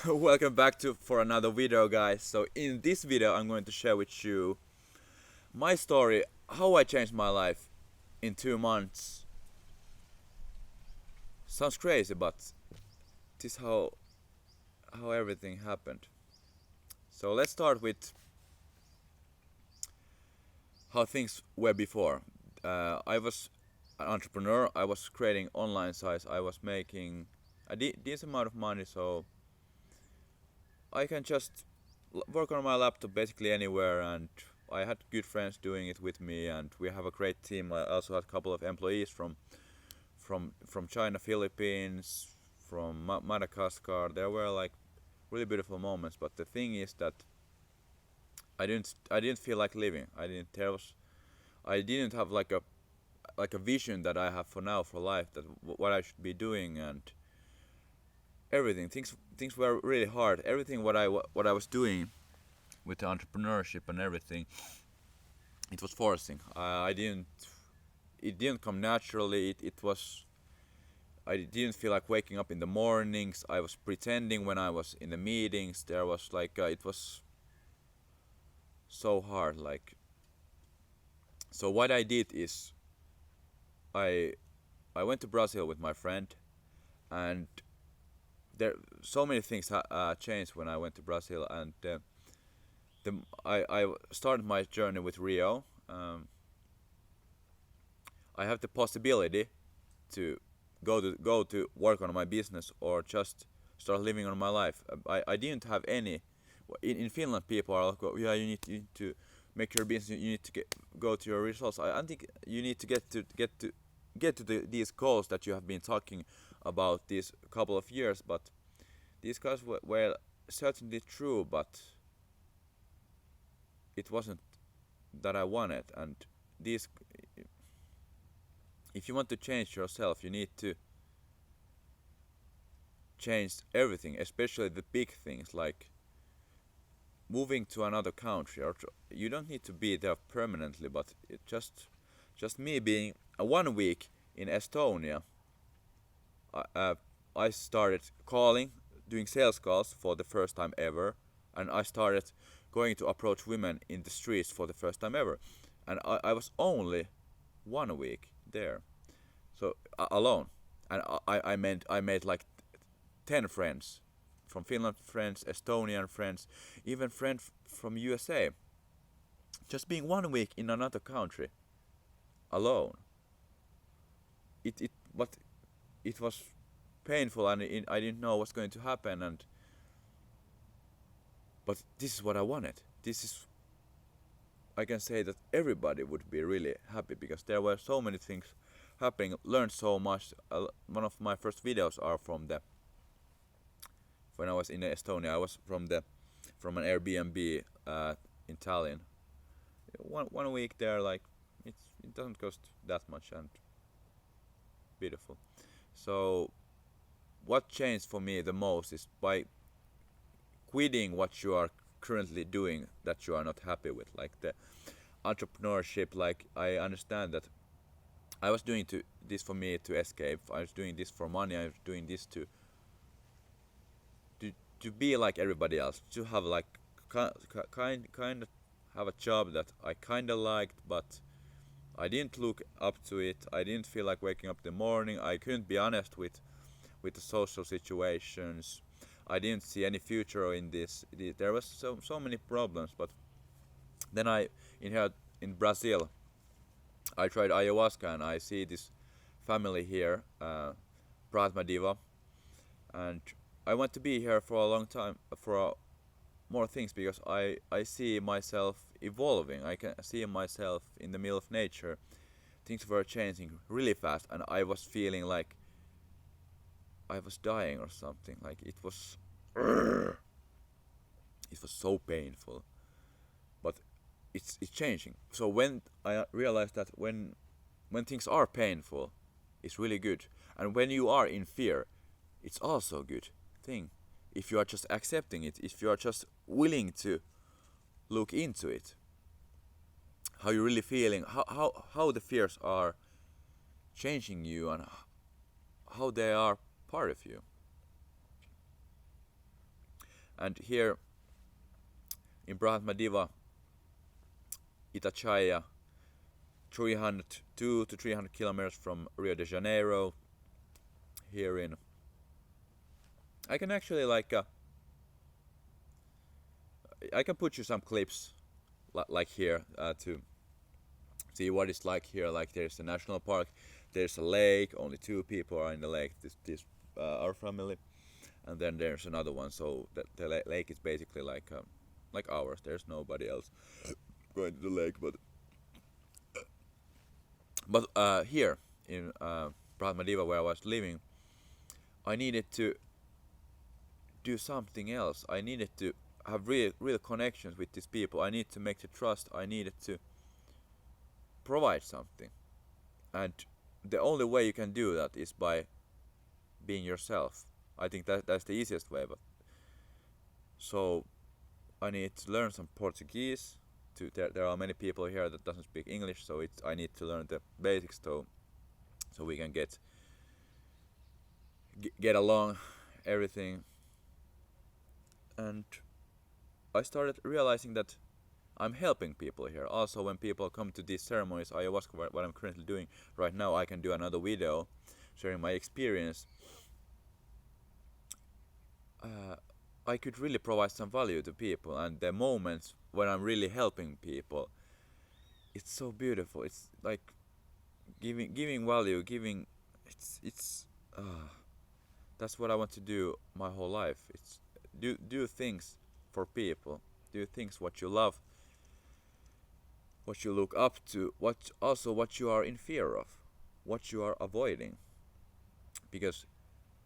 Welcome back to for another video, guys. So in this video I'm going to share with you my story, how I changed my life in 2 months. Sounds crazy, but this is how everything happened. So let's start with how things were before. I was an entrepreneur. I was creating online sites. I was making a decent amount of money, so I can just work on my laptop basically anywhere, and I had good friends doing it with me, and we have a great team. I also had a couple of employees from China, Philippines, from Madagascar. There were like really beautiful moments, but the thing is that I didn't feel like living. I didn't have like a vision that I have for now for life, that what I should be doing, and everything. Things were really hard. Everything what I was doing with the entrepreneurship and everything, it was forcing. I didn't. It didn't come naturally. It was. I didn't feel like waking up in the mornings. I was pretending when I was in the meetings. There was like it was so hard. Like, so what I did is I I went to Brazil with my friend, and there so many things changed when I went to Brazil, and I started my journey with Rio. I have the possibility to go to work on my business or just start living on my life. I didn't have any. In Finland, people are like, "Oh, yeah, you need to make your business. You need to go to your results." I think you need to get to these goals that you have been talking about these couple of years. But these goals were certainly true, but it wasn't that I wanted. And these, if you want to change yourself, you need to change everything, especially the big things like moving to another country. Or you don't need to be there permanently, but just me being 1 week in Estonia. I, uh, I started doing sales calls for the first time ever, and I started going to approach women in the streets for the first time ever, and I was only 1 week there, so alone, and I made like 10 friends from Finland, friends, Estonian friends, even friends from USA. Just being 1 week in another country alone, it but it was painful, and I didn't know what's going to happen, and but this is what I wanted. This is, I can say that everybody would be really happy because there were so many things happening. Learned so much. One of my first videos are from the when I was in Estonia. I was from an Airbnb in Tallinn. One week there, like it doesn't cost that much, and beautiful. So what changed for me the most is by quitting what you are currently doing that you are not happy with, like the entrepreneurship. Like, I understand that I was doing this for me to escape. I was doing this for money. I was doing this to to be like everybody else, to have like kind of have a job that I kind of liked, but I didn't look up to it. I didn't feel like waking up in the morning. I couldn't be honest with the social situations. I didn't see any future in this. There was so many problems, but then in here in Brazil, I tried ayahuasca, and I see this family here, Pratma, and I want to be here for a long time for more things because I see myself evolving. I can see myself in the middle of nature. Things were changing really fast, and I was feeling like I was dying or something. Like it was so painful, but it's changing. So when I realized that when things are painful, it's really good, and when you are in fear, it's also a good thing. If you are just accepting it, if you are just willing to look into it, how you're really feeling, how the fears are changing you, and how they are part of you. And here in Brahmadiva, Itachaya, 2 to 300 kilometers from Rio de Janeiro. Here in, I can actually I can put you some clips like here to see what it's like here. Like there's a national park, there's a lake. Only 2 people are in the lake. This our family, and then there's another one. So the lake is basically like ours. There's nobody else going to the lake, but here in Brahmadiva where I was living, I needed to do something else. I needed to have real connections with these people. I need to make the trust. I needed to provide something, and the only way you can do that is by being yourself. I think that's the easiest way. But so I need to learn some Portuguese. There are many people here that doesn't speak English, so I need to learn the basics so we can get along everything. And I started realizing that I'm helping people here. Also, when people come to these ceremonies, ayahuasca, what I'm currently doing right now, I can do another video sharing my experience. I could really provide some value to people, and the moments when I'm really helping people, it's so beautiful. It's like giving value, giving. It's that's what I want to do my whole life. It's do things for people, do things what you love, what you look up to, what you are in fear of, what you are avoiding, because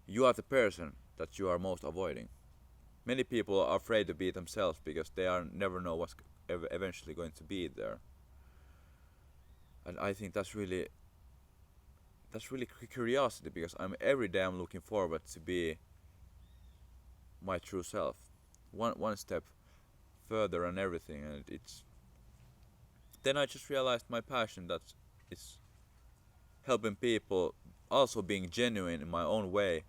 you are the person that you are most avoiding. Many people are afraid to be themselves because they never know what's eventually going to be there. And I think that's really curiosity, because every day I'm looking forward to be my true self, one step further and everything. And it's then I just realized my passion, that it's helping people, also being genuine in my own way,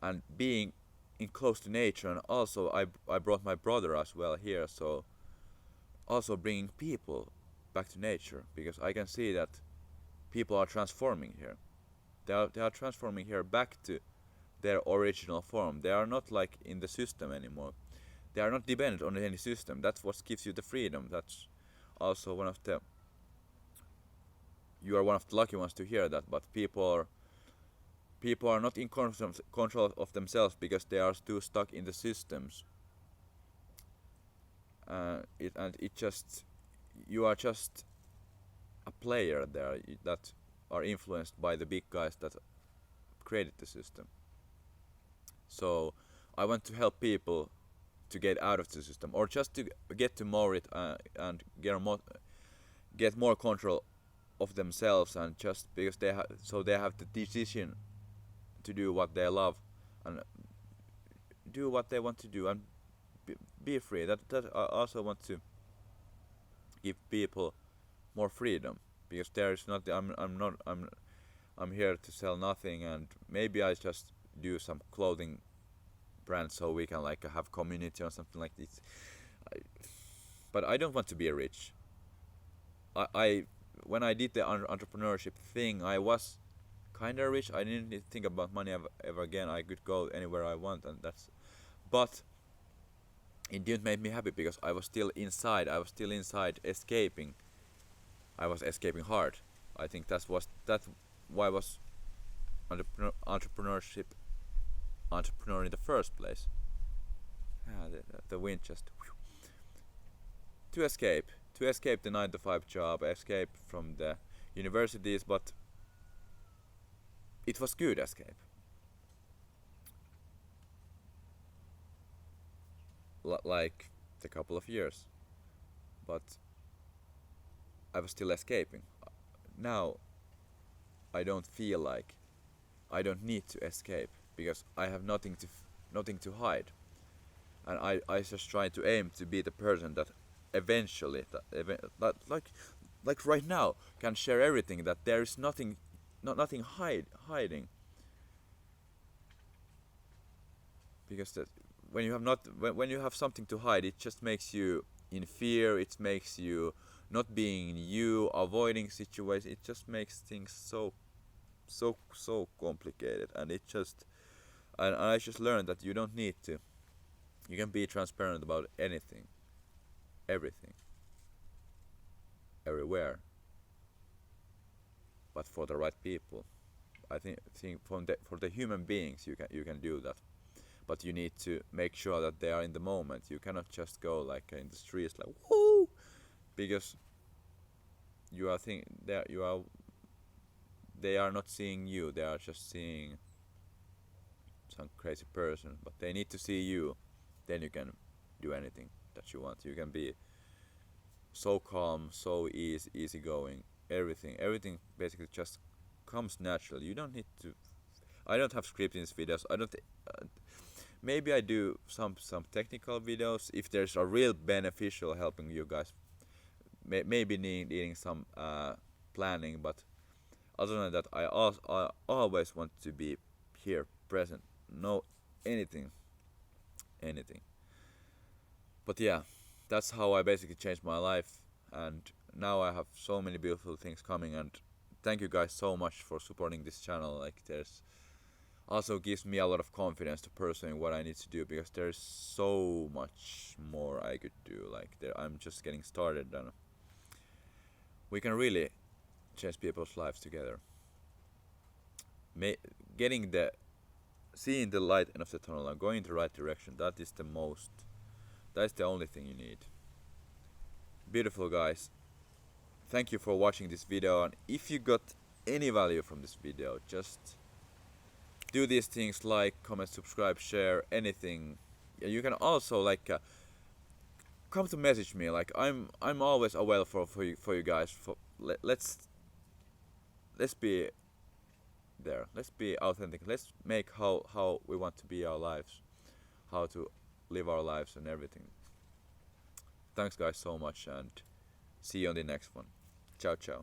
and being in close to nature. And also I brought my brother as well here, so also bringing people back to nature, because I can see that people are transforming here. They are transforming here back to their original form. They are not like in the system anymore. They are not dependent on any system. That's what gives you the freedom. That's also you are one of the lucky ones to hear that. But people are not in control of themselves because they are too stuck in the systems. You are just a player there that are influenced by the big guys that created the system. So I want to help people to get out of the system, or just to get to know it and get more control of themselves, and just because they have the decision to do what they love and do what they want to do and be free. That I also want to give people more freedom, because there is not I'm here to sell nothing, and maybe I just do some clothing brand so we can like have community or something like this. But I don't want to be rich. I when I did the entrepreneurship thing, I was kind of rich. I didn't need to think about money ever again. I could go anywhere I want, and but it didn't make me happy, because I was still inside. I was still inside escaping. I was escaping hard. I think that's why I was entrepreneur in the first place. The wind just to escape the 9 to 5 job, escape from the universities, but it was good escape. Like a couple of years, but I was still escaping. Now I don't feel like I don't need to escape, because I have nothing to hide, and I just try to aim to be the person that eventually like right now can share everything, that there is nothing hiding, because when you have not when you have something to hide, it just makes you in fear. It makes you not being you, avoiding situations. It just makes things so complicated, and it just and I just learned that you don't need to. You can be transparent about anything, everything, everywhere, but for the right people. I think for the human beings you can do that, but you need to make sure that they are in the moment. You cannot just go like in the streets like whoo, because you are think they are not seeing you. They are just seeing some crazy person, but they need to see you. Then you can do anything that you want. You can be so calm, so easygoing. Everything basically just comes naturally. You don't need to. I don't have script in these videos. I don't. Maybe I do some technical videos if there's a real beneficial helping you guys. Maybe needing some planning, but other than that, I always want to be here, present. No, anything. But yeah, that's how I basically changed my life, and now I have so many beautiful things coming. And thank you guys so much for supporting this channel. Like, there's also gives me a lot of confidence to pursue what I need to do, because there's so much more I could do. Like, I'm just getting started, and we can really change people's lives together. Seeing the light end of the tunnel and going in the right direction, that's the only thing you need. Beautiful guys, thank you for watching this video, and if you got any value from this video, just do these things: like, comment, subscribe, share, anything. You can also like come to message me. Like, I'm always available for you guys. Let's be there. Let's be authentic. Let's make how we want to be our lives, how to live our lives and everything. Thanks guys so much, and see you on the next one. Ciao ciao.